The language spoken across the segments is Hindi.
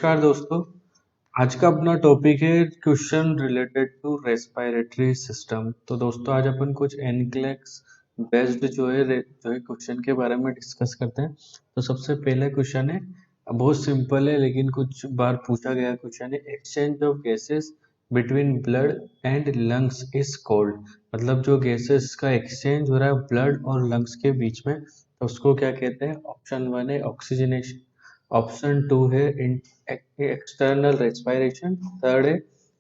नमस्कार दोस्तों। आज का अपना टॉपिक है question related to respiratory system. तो दोस्तों आज अपन कुछ एनक्लेक्स बेस्ड जो है क्वेश्चन के बारे में डिस्कस करते हैं। तो सबसे पहला क्वेश्चन है, बहुत सिंपल है लेकिन कुछ बार पूछा गया क्वेश्चन है, exchange of gases between blood and lungs is called. मतलब जो गैसेस का एक्सचेंज हो रहा है ब्लड और लंग्स के बीच में, तो उसको क्या कहते हैं। ऑप्शन 1 है ऑक्सीजनेशन, ऑप्शन 2 है एक्सटर्नल रेस्पिरेशन, थर्ड है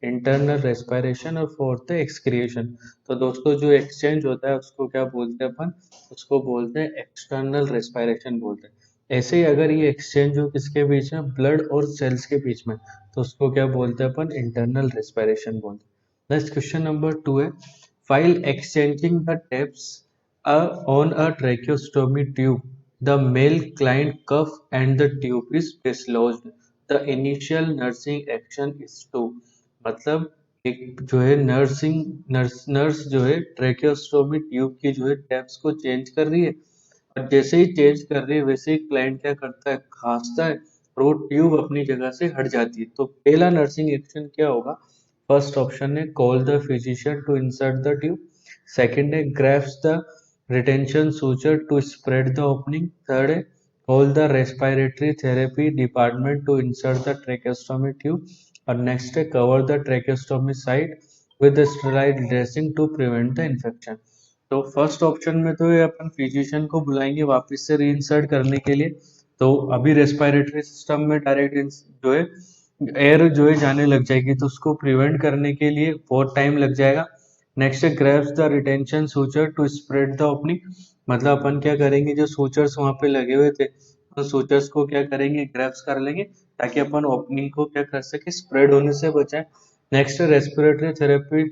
इंटरनल रेस्पिरेशन और फोर्थ है एक्सक्रिएशन। तो दोस्तों जो एक्सचेंज होता है उसको क्या बोलते हैं अपन, उसको बोलते हैं एक्सटर्नल रेस्पिरेशन बोलते हैं। ऐसे ही अगर ये एक्सचेंज हो किसके बीच में, ब्लड और सेल्स के बीच में, तो उसको क्या बोलते हैं अपन, इंटरनल रेस्पिरेशन बोलते हैं। नेक्स्ट क्वेश्चन नंबर 2 है, file exchanging the tapes on a tracheostomy tube, the male client cuff and the tube is dislodged. The initial nursing action is to, मतलब एक जो है नर्स जो है ट्रेकियोस्टोमी ट्यूब की जो है टैप्स को चेंज कर रही है, और जैसे ही चेंज कर रही है वैसे ही क्लाइंट क्या करता है, खांसता है और वो ट्यूब अपनी जगह से हट जाती है। तो पहला नर्सिंग एक्शन क्या होगा, फर्स्ट ऑप्शन है call the physician to insert the tube, second है grasps the retention suture to spread the opening, third है call the respiratory therapy department to insert the tracheostomy tube, और next है cover the tracheostomy site with a sterile dressing to prevent the infection। तो फर्स्ट ऑप्शन में तो ये अपन फिजिशियन को बुलाएंगे वापस से रीइंसर्ट करने के लिए। तो अभी रेस्पिरेटरी सिस्टम में डायरेक्ट जो है एयर जो है जाने लग जाएगी, तो उसको प्रिवेंट करने के लिए बहुत टाइम लग जाएगा। नेक्स्ट है grabs the retention suture to spread the opening, मतलब अपन क्या करेंगे, जो सूचर्स वहां पे लगे हुए थे तो सूचर्स को क्या करेंगे, ग्रैब्स कर लेंगे ताकि अपन ओपनिंग को क्या कर सके, स्प्रेड होने से बचाए। नेक्स्ट है रेस्पिरेटरी थेरेपी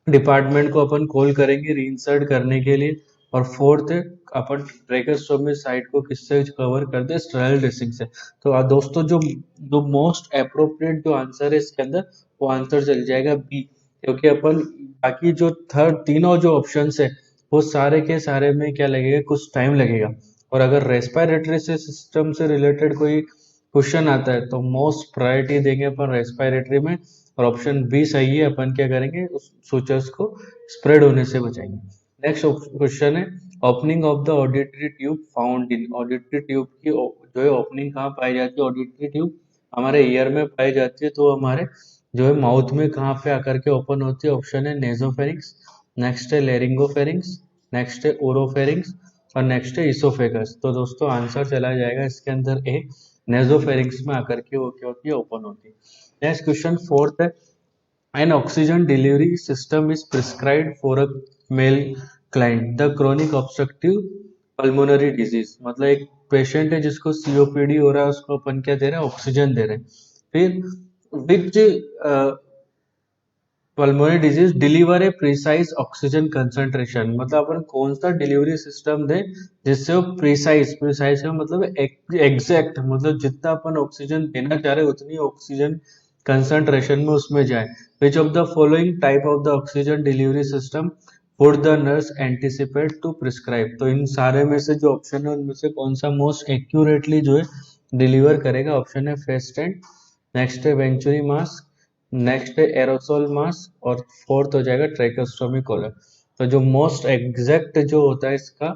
डिपार्टमेंट को अपन कॉल करेंगे रीइंसर्ट करने के लिए, और फोर्थ है अपन ट्रेकेस्टोमी साइट को किससे कवर कर दे, स्टेराइल ड्रेसिंग से। तो दोस्तों जो जो मोस्ट अप्रोप्रिएट जो आंसर है इसके अंदर, वो आंसर चल जाएगा बी, क्योंकि अपन बाकी जो थर्ड तीनों जो ऑप्शंस है वो सारे के सारे में क्या लगेगा, कुछ टाइम लगेगा। और अगर रेस्पिरेटरी से सिस्टम से रिलेटेड कोई क्वेश्चन आता है तो मोस्ट प्रायोरिटी देंगे अपन रेस्पिरेटरी में, और ऑप्शन बी सही है, अपन क्या करेंगे उस सूचर्स को स्प्रेड होने से बचाएंगे। नेक्स्ट क्वेश्चन है, opening of the auditory tube found in, auditory tube की जो है ओपनिंग कहाँ पाई जाती है, ऑडिटरी ट्यूब हमारे ईयर में पाई जाती है, तो हमारे जो है माउथ में कहाँ पे आकर के ओपन होती है, ऑप्शन है नेजोफेरिंग्स, नेक्स्ट है लेरिंगोफेरिंग्स, नेक्स्ट है ओरोफेरिंग्स और नेक्स्ट है इसोफेगस। तो दोस्तों आंसर चला जाएगा इसके अंदर ए, नेजोफेरिंग्स में आकर के वो क्या होती है, ओपन होती है। नेक्स्ट क्वेश्चन फोर्थ है, an oxygen delivery system is prescribed for a male client the chronic obstructive pulmonary disease, मतलब एक पेशेंट है जिसको सीओपीडी हो रहा है, उसको अपन क्या दे रहे हैं, ऑक्सीजन दे रहे हैं। फिर विच पल्मोनरी डिजीज डिलीवर ए प्रिसाइज ऑक्सीजन कंसंट्रेशन, मतलब अपन कौन सा डिलीवरी सिस्टम दे जिससे वो प्रिसाइज प्रिसाइज का मतलब एग्जैक्ट, मतलब जितना अपन ऑक्सीजन देना चाह रहे हैं उतनी ऑक्सीजन कंसंट्रेशन में उसमें जाए। Which of the following type of the oxygen delivery system would the nurse anticipate to prescribe, तो इन सारे में से जो ऑप्शन है उनमें से कौन सा मोस्ट एक्यूरेटली जो है डिलीवर करेगा, ऑप्शन है फेस टेंट, नेक्स्ट है वेंचुरी मास्क, नेक्स्ट है एरोसोल मास्क और फोर्थ हो जाएगा ट्रेकोस्टोमी कॉलर। तो जो मोस्ट एग्जैक्ट जो होता है इसका,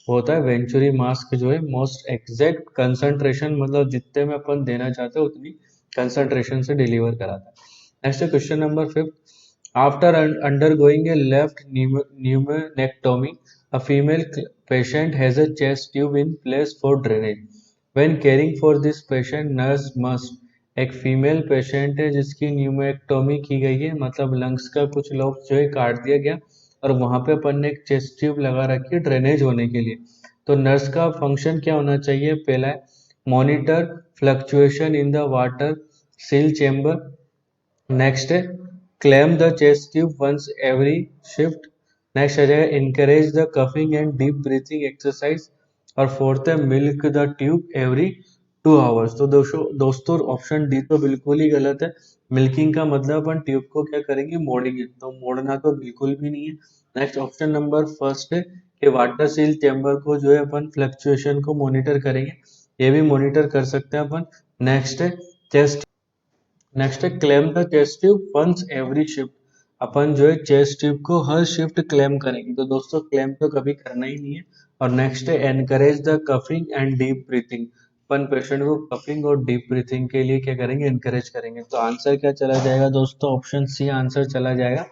वो होता है वेंचुरी मास्क, जो है मोस्ट एग्जैक्ट कंसंट्रेशन, मतलब जितने में अपन देना चाहते हैं उतनी कंसंट्रेशन से डिलीवर कराता है। नेक्स्ट है question number 5, after undergoing a left pneumonectomy a female patient has a chest tube in place for drainage, when caring for this patient nurse must, एक फीमेल पेशेंट है जिसकी न्यूमेक्टोमी की गई है, मतलब लंग्स का कुछ लोब जो है काट दिया गया और वहां पे अपन ने एक चेस्ट ट्यूब लगा रखी है ड्रेनेज होने के लिए। तो नर्स का फंक्शन क्या होना चाहिए, पहला है monitor fluctuation in the water seal chamber, next है clamp the chest tube once every shift, next आ जाएगा encourage the coughing and deep breathing exercise, और फोर्थ है milk the tube every 2 hours. तो दोस्तों ऑप्शन डी तो बिल्कुल ही गलत है। मिल्किंग का मतलब अपन ट्यूब को क्या करेंगे, मोड़ेंगे, तो मोड़ना तो बिल्कुल भी नहीं है। नेक्स्ट ऑप्शन नंबर फर्स्ट है कि वाटर सील चैम्बर को जो है अपन फ्लक्चुएशन को मॉनिटर करेंगे, ये भी मॉनिटर कर सकते हैं अपन। नेक्स्ट है चेस्ट। नेक्स्ट है clamp the chest tube once every shift. अपन जो है चेस्ट ट्यूब को हर शिफ्ट क्लेम करेंगे, तो दोस्तों क्लेम तो कभी करना ही नहीं है। और नेक्स्ट है encourage the coughing and deep breathing. Upon patient को कफिंग और डीप ब्रीथिंग के लिए क्या करेंगे, एनकरेज करेंगे। तो आंसर क्या चला जाएगा दोस्तों, ऑप्शन सी आंसर चला जाएगा,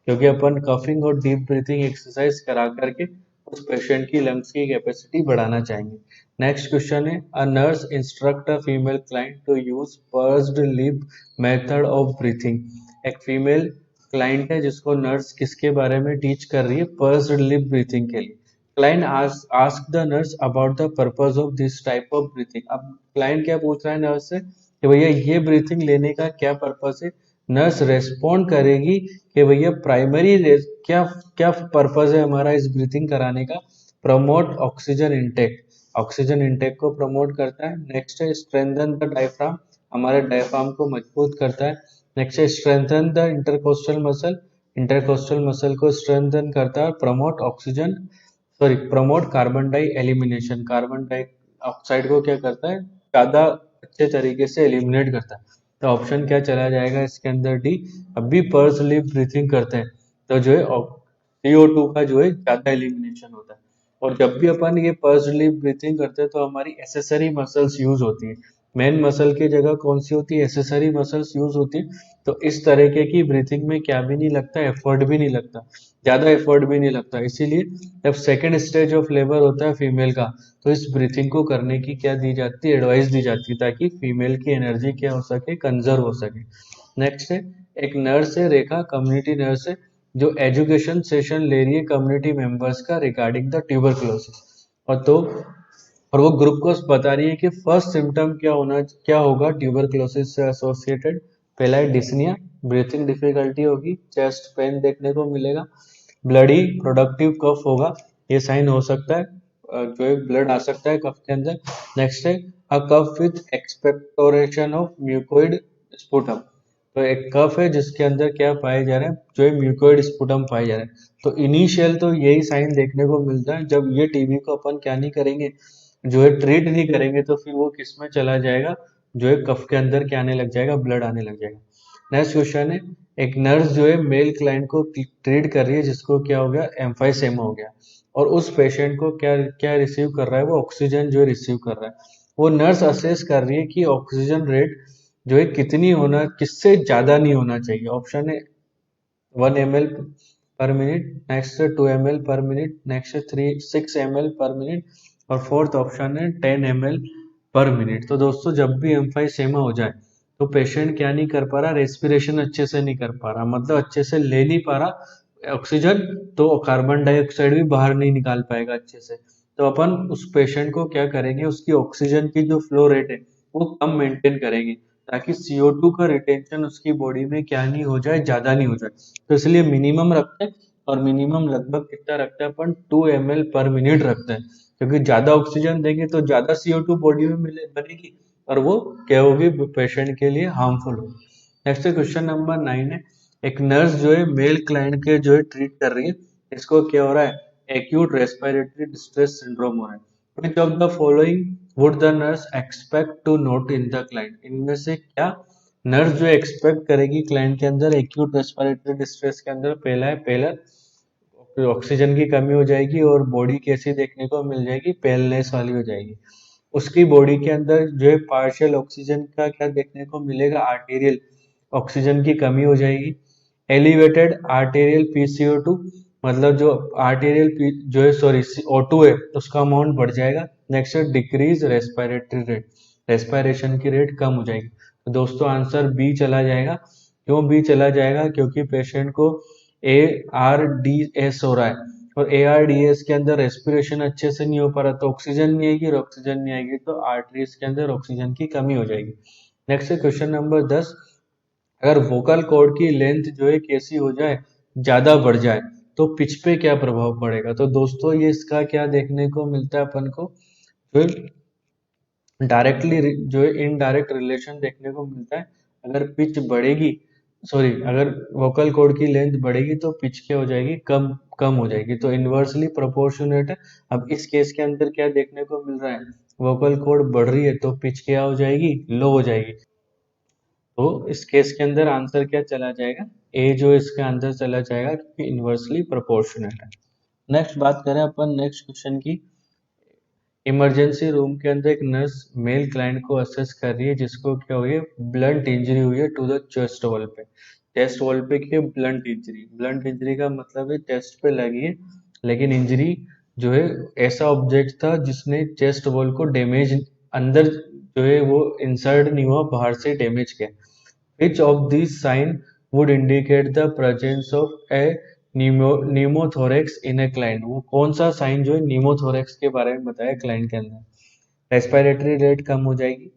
क्योंकि अपन कफिंग और डीप ब्रीथिंग एक्सरसाइज करा करके उस पेशेंट की लंग्स की कैपेसिटी बढ़ाना चाहेंगे। नेक्स्ट क्वेश्चन है a nurse instruct a female client to use pursed lip method of breathing. एक फीमेल क्लाइंट है जिसको नर्स किसके बारे में टीच कर रही है, पर्स्ड लिप ब्रीथिंग के लिए। Client ask the nurse about the purpose of this type of breathing. अब क्लाइंट क्या पूछ रहा है नर्स से कि भैया ये ब्रीथिंग लेने का क्या पर्पज है। नर्स रेस्पॉन्ड करेगी कि भैया प्राइमरी क्या क्या पर्पज है हमारा इस ब्रीथिंग कराने का। Promote oxygen intake, oxygen intake को प्रमोट करता है। नेक्स्ट है स्ट्रेंथन द डायफ्राम, हमारे डायफ्राम को मजबूत करता है। नेक्स्ट है strengthen the intercostal muscle, intercostal muscle को स्ट्रेंथन करता है। Promote oxygen sorry promote carbon di elimination, carbon dioxide को क्या करता है, ज्यादा अच्छे तरीके से एलिमिनेट करता है। तो ऑप्शन क्या चला जाएगा इसके अंदर, डी। अब भी पर्स लिप ब्रीथिंग करते हैं तो जो है CO2 का जो है ज्यादा एलिमिनेशन होता है। और जब भी अपन ये पर्स लिप ब्रीथिंग करते हैं तो हमारी एसेसरी मसल्स यूज होती है। मेन मसल की जगह कौन सी होती है, एसेसरी मसल्स यूज होती है। तो इस तरीके की ब्रीथिंग में क्या भी नहीं लगता, एफर्ट भी नहीं लगता, ज्यादा एफर्ट भी नहीं लगता। इसीलिए जब सेकेंड स्टेज ऑफ लेबर होता है फीमेल का, तो इस ब्रीथिंग को करने की क्या दी जाती है, एडवाइस दी जाती है, ताकि फीमेल की एनर्जी क्या हो सके, कंजर्व हो सके। नेक्स्ट है एक नर्स है रेखा, कम्युनिटी नर्स है, जो एजुकेशन सेशन ले रही है कम्युनिटी मेंबर्स का रिगार्डिंग द ट्यूबरक्लोसिस। और वो ग्रुप को बता रही है कि फर्स्ट सिम्टम क्या होगा ट्यूबरक्लोसिस से एसोसिएटेड। पहला है डिस्निया, ब्रीथिंग डिफिकल्टी होगी, चेस्ट पेन देखने को मिलेगा, ब्लडी प्रोडक्टिव कफ होगा, ये साइन हो सकता है, जो है ब्लड आ सकता है कफ के अंदर। नेक्स्ट है अ cough with expectoration of mucoid sputum. तो एक कफ है जिसके अंदर क्या पाए जा रहे हैं, जो है म्यूकोइड स्पुटम पाए जा रहे हैं। तो इनिशियल तो यही साइन देखने को मिलता है। जब ये टीबी को अपन क्या नहीं करेंगे, जो है ट्रीट नहीं करेंगे, तो फिर वो किस में चला जाएगा, जो है कफ के अंदर क्या आने लग जाएगा, ब्लड आने लग जाएगा। नेक्स्ट क्वेश्चन है एक नर्स जो है मेल क्लाइंट को ट्रीट कर रही है जिसको क्या हो गया, एम्फाइसेमा हो गया। और उस पेशेंट को क्या क्या रिसीव कर रहा है, वो ऑक्सीजन जो है रिसीव कर रहा है। वो नर्स असेस कर रही है कि ऑक्सीजन रेट जो है कितनी होना, किससे ज्यादा नहीं होना चाहिए। ऑप्शन है 1 ml पर मिनट, नेक्स्ट 2 ml पर मिनट, नेक्स्ट 6 ml पर मिनट, और फोर्थ ऑप्शन है 10 ml पर मिनट। तो दोस्तों जब भी एम्फाइसेमा हो जाए तो पेशेंट क्या नहीं कर पा रहा, रेस्पिरेशन अच्छे से नहीं कर पा रहा, मतलब अच्छे से ले नहीं पा रहा ऑक्सीजन, तो कार्बन डाइऑक्साइड भी बाहर नहीं निकाल पाएगा अच्छे से। तो अपन उस पेशेंट को क्या करेंगे, उसकी ऑक्सीजन की जो फ्लो रेट है वो कम मेंटेन करेंगे, ताकि CO2 का रिटेंशन उसकी बॉडी में क्या नहीं हो जाए, ज्यादा नहीं हो जाए। तो इसलिए मिनिमम रखते हैं, और मिनिमम लगभग कितना रखते हैं अपन, 2 ml पर मिनट रखते हैं, क्योंकि ज्यादा ऑक्सीजन देंगे तो ज्यादा CO2 बॉडी में मिले बनेगी, और वो क्या होगी, पेशेंट के लिए हार्मफुल होगी। नेक्स्ट क्वेश्चन नंबर 9 है एक नर्स जो है मेल क्लाइंट के जो है ट्रीट कर रही है, इसको क्या हो रहा है, एक्यूट रेस्पिरेटरी डिस्ट्रेस सिंड्रोम हो रहा है। Which of the following would the nurse expect to note in the client. इनमें से क्या नर्स जो एक्सपेक्ट करेगी क्लाइंट के अंदर एक्यूट रेस्पिरेटरी डिस्ट्रेस के अंदर, पहला है पेलर, ऑक्सीजन की कमी हो जाएगी और बॉडी कैसी देखने को मिल जाएगी, पेलनेस वाली हो जाएगी। उसकी बॉडी के अंदर जो है पार्शियल ऑक्सीजन का क्या देखने को मिलेगा, आर्टेरियल ऑक्सीजन की कमी हो जाएगी। एलिवेटेड आर्टेरियल PCO2, मतलब जो आर्टेरियल जो है सॉरी O2 है उसका अमाउंट बढ़ जाएगा। नेक्स्ट है डिक्रीज रेस्पिरेटरी रेट, रेस्पिरेशन की रेट कम हो जाएगी। तो दोस्तों आंसर बी चला जाएगा। क्यों बी चला जाएगा, क्योंकि पेशेंट को ARDS हो रहा है, और ARDS के अंदर रेस्पिरेशन अच्छे से नहीं हो पा रहा, तो ऑक्सीजन नहीं आएगी, और ऑक्सीजन नहीं आएगी तो आर्टरीज के अंदर ऑक्सीजन की कमी हो जाएगी। नेक्स्ट है क्वेश्चन नंबर 10, अगर वोकल कॉर्ड की लेंथ जो है कैसी हो जाए, ज्यादा बढ़ जाए, तो पिच पे क्या प्रभाव पड़ेगा। तो दोस्तों ये इसका क्या देखने को मिलता है अपन को, जो डायरेक्टली जो है इनडायरेक्ट रिलेशन देखने को मिलता है। अगर पिच बढ़ेगी, सॉरी अगर वोकल कॉर्ड की लेंथ बढ़ेगी तो पिच क्या हो जाएगी, कम कम हो जाएगी, तो इनवर्सली प्रोपोर्शनेट है। अब इस केस के अंदर क्या देखने को मिल रहा है, वोकल कॉर्ड बढ़ रही है तो पिच क्या हो जाएगी, लो हो जाएगी। तो इस केस के अंदर आंसर क्या चला जाएगा, ए जो इसके अंदर चला जाएगा क्योंकि इन्वर्सली प्रोपोर्शनल है। नेक्स्ट बात करें अपन नेक्स्ट क्वेश्चन की। इमरजेंसी रूम के अंदर एक नर्स मेल क्लाइंट को असेस कर रही है जिसको क्या हुई है, ब्लंट इंजरी हुई है टू द चेस्ट वॉल पे। चेस्ट वॉल पे की ब्लंट इंजरी, ब्लंट इंजरी का मतलब है चेस्ट पे लगी है, लेकिन इंजरी जो है ऐसा ऑब्जेक्ट था जिसने चेस्ट वॉल को डैमेज, अंदर जो है वो इंसर्ट नहीं हुआ, बाहर से डैमेज किया। Which of these sign would indicate the presence of a pneumothorax in a client? वो कौन सा साइन जो है pneumothorax के बारे में बताया क्लाइंट के अंदर। रेस्पिरेटरी रेट कम हो जाएगी,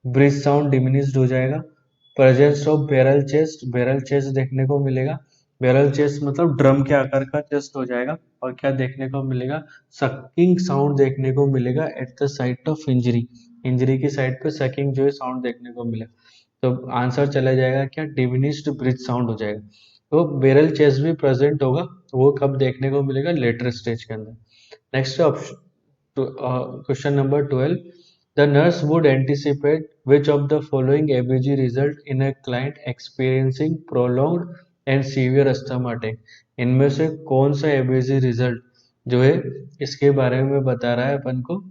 ब्रीथ साउंड डिमिनिश्ड हो जाएगा, presence of barrel chest, barrel chest देखने को मिलेगा। बैरल चेस्ट मतलब ड्रम के आकार का चेस्ट हो जाएगा। और क्या देखने को मिलेगा, सकिंग साउंड देखने को मिलेगा at the site of injury, injury की साइड पे सकिंग जो है साउंड देखने को मिलेगा। तो आंसर चला जाएगा क्या, डिमिनिश्ड ब्रीथ साउंड हो जाएगा। तो बैरल चेस्ट भी प्रेजेंट होगा, वो कब देखने को मिलेगा, लेटर स्टेज के अंदर। Next option, question number 12. The nurse would anticipate which of the following ABG result in a client experiencing prolonged and severe asthma attack. इनमें से कौन सा एबीजी रिजल्ट जो है इसके बारे में बता रहा है अपन को,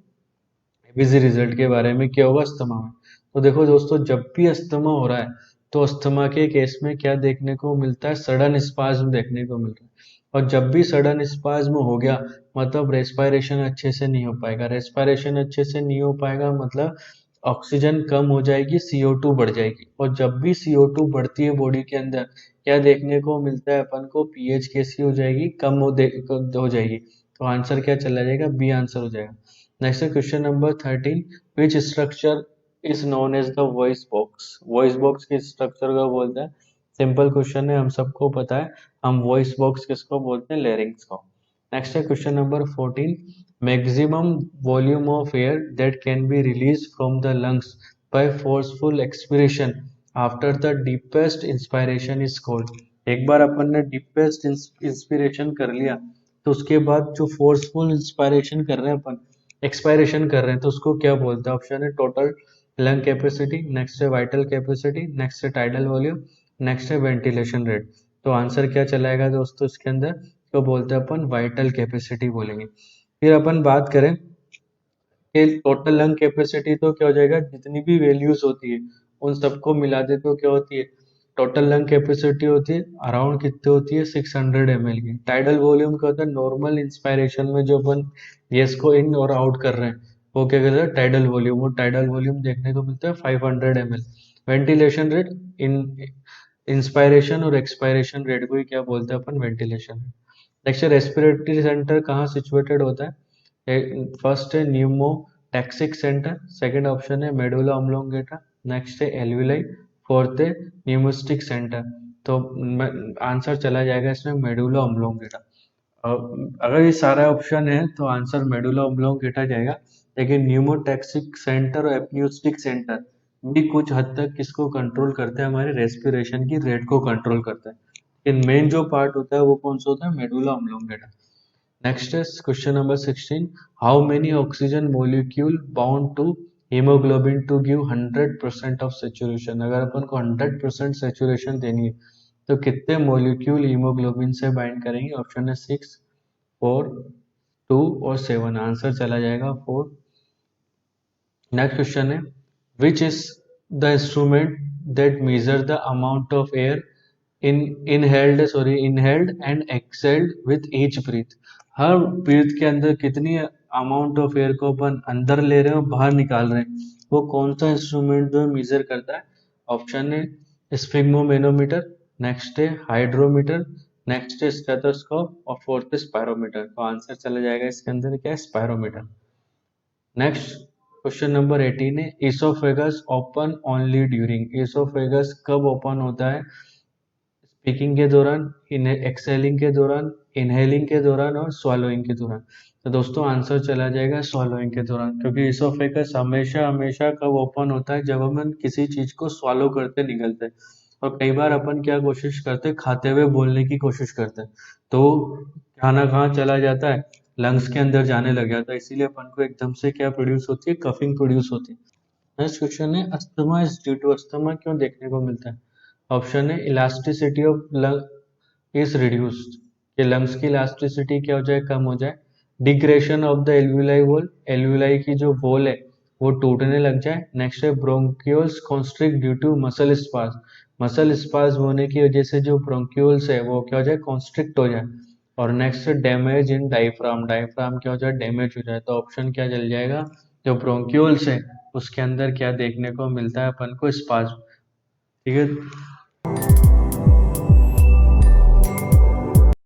एबीजी रिजल्ट के बारे में क्या होगा अस्थमा में। तो देखो दोस्तों, जब भी अस्थमा हो रहा है तो अस्थमा के केस में क्या देखने को मिलता है, सडन स्पाज्म देखने को मिल रहा है। और जब भी सडन स्पाज्म हो गया मतलब रेस्पिरेशन अच्छे से नहीं हो पाएगा, रेस्पिरेशन अच्छे से नहीं हो पाएगा मतलब ऑक्सीजन कम हो जाएगी, CO2 बढ़ जाएगी। और जब भी CO2 बढ़ती है बॉडी के अंदर क्या देखने को मिलता है अपन को, पीएच कैसी हो जाएगी, हो जाएगी। तो आंसर क्या चला जाएगा, बी आंसर हो जाएगा। नेक्स्ट है question number 13। Which structure is known as the voice box, voice box किस स्ट्रक्चर को बोलते हैं। सिंपल क्वेश्चन है, हम सबको पता है, हम वॉइस बॉक्स किसको बोलते हैं, लेरिंग्स को। नेक्स्ट है question number 14। Maximum volume of air that can be release from the lungs by forceful expiration after the deepest inspiration is called. एक बार अपन ने डीपेस्ट इंस्पिरेशन कर लिया तो उसके बाद जो फोर्सफुल इंस्पायरेशन कर रहे हैं अपन, एक्सपायरेशन कर रहे हैं, तो उसको क्या बोलते हैं। ऑप्शन है टोटल लंग कैपेसिटी, नेक्स्ट है वाइटल कैपेसिटी, नेक्स्ट है टाइडल वॉल्यूम, नेक्स्ट है वेंटिलेशन रेट। तो आंसर क्या चलाएगा दोस्तों इसके अंदर, तो बोलते हैं अपन वाइटल कैपेसिटी बोलेंगे। फिर अपन बात करें कि टोटल लंग कैपेसिटी तो क्या हो जाएगा, जितनी भी वैल्यूज होती है उन सबको मिला दे तो क्या होती है, टोटल लंग कैपेसिटी होती है अराउंड कितनी होती है, 600 ml की। टाइडल वॉल्यूम क्या होता है, नॉर्मल इंस्पायरेशन में जो अपन गैस को इन और आउट कर रहे हैं वो क्या कहते हैं, टाइडल वॉल्यूम। वो टाइडल वॉल्यूम देखने को मिलता है 500 ml। वेंटिलेशन रेट, इन इंस्पायरेशन और एक्सपायरेशन रेट को ही क्या बोलते हैं अपन, वेंटिलेशन। नेक्स्ट रेस्पिरेटरी सेंटर कहाँ सिचुएटेड होता है, फर्स्ट है न्यूमोटैक्सिक सेंटर, सेकंड ऑप्शन है मेडुला ऑब्लोंगेटा, नेक्स्ट है एल्विलाई, फोर्थ है न्यूमोस्टिक सेंटर। तो आंसर चला जाएगा इसमें मेडुला ऑब्लोंगेटा। अगर ये सारा ऑप्शन है तो आंसर मेडुला ऑब्लोंगेटा जाएगा, लेकिन न्यूमोटैक्सिक सेंटर और एप्न्यूस्टिक सेंटर भी कुछ हद तक किसको कंट्रोल करते हैं, हमारे रेस्पिरेशन की रेट को कंट्रोल करते हैं। लेकिन मेन जो पार्ट होता है वो कौन सा होता है, medulla oblongata. Next is question number 16. How many oxygen molecule bound to hemoglobin to give 100% of saturation? अगर अपन को 100% saturation देनी है तो कितने मोलिक्यूल हीमोग्लोबिन से बाइंड करेंगे। ऑप्शन है 6, 4, 2 और 7। आंसर चला जाएगा 4। नेक्स्ट क्वेश्चन है which is the instrument that measure the amount of air inhaled and exhaled with each breath. हर ब्रीथ के अंदर कितनी अमाउंट ऑफ एयर को अपन अंदर ले रहे हैं और बाहर निकाल रहे हैं, वो कौन सा इंस्ट्रूमेंट जो है मेजर करता है। ऑप्शन है स्फिग्मोमेनोमीटर, नेक्स्ट है हाइड्रोमीटर, नेक्स्ट है स्टेथोस्कोप और फोर्थ है स्पायरोमीटर। तो आंसर चला जाएगा इसके अंदर क्या है, स्पायरोमीटर। नेक्स्ट क्वेश्चन नंबर 18 है oesophagus open only during. Oesophagus कब ओपन होता है, स्पीकिंग के दौरान, एक्सेलिंग के दौरान, इनहेलिंग के दौरान और swallowing के दौरान। तो दोस्तों आंसर चला जाएगा swallowing के दौरान, क्योंकि इसोफेगस हमेशा हमेशा कब ओपन होता है, जब हम किसी चीज को swallow करते निगलते हैं। और कई बार अपन क्या कोशिश करते हैं, खाते हुए बोलने की कोशिश करते हैं तो खाना कहाँ चला जाता है, लंग्स के अंदर जाने लग जाता है, इसीलिए अपन को एकदम से क्या प्रोड्यूस होती है, कफिंग प्रोड्यूस होती है। नेक्स्ट क्वेश्चन है asthma is due to, asthma क्यों देखने को मिलता है? ऑप्शन है elasticity of lung is reduced, कि लंग्स की इलास्टिसिटी क्या हो जाए, कम हो जाए। Degradation of the alveoli wall, alveoli की जो वॉल है वो टूटने लग जाए। नेक्स्ट है bronchioles constrict due to muscle spasm, muscle spasm होने की वजह से जो ब्रोंक्यूल्स है वो क्या हो जाए, कॉन्स्ट्रिक्ट हो जाए। और next damage in diaphragm, diaphragm क्या हो जाए, डैमेज हो जाए। तो ऑप्शन क्या चल जाएगा, जो ब्रोंक्यूल्स है उसके अंदर क्या देखने को मिलता है अपन को, स्पाज। ठीक है।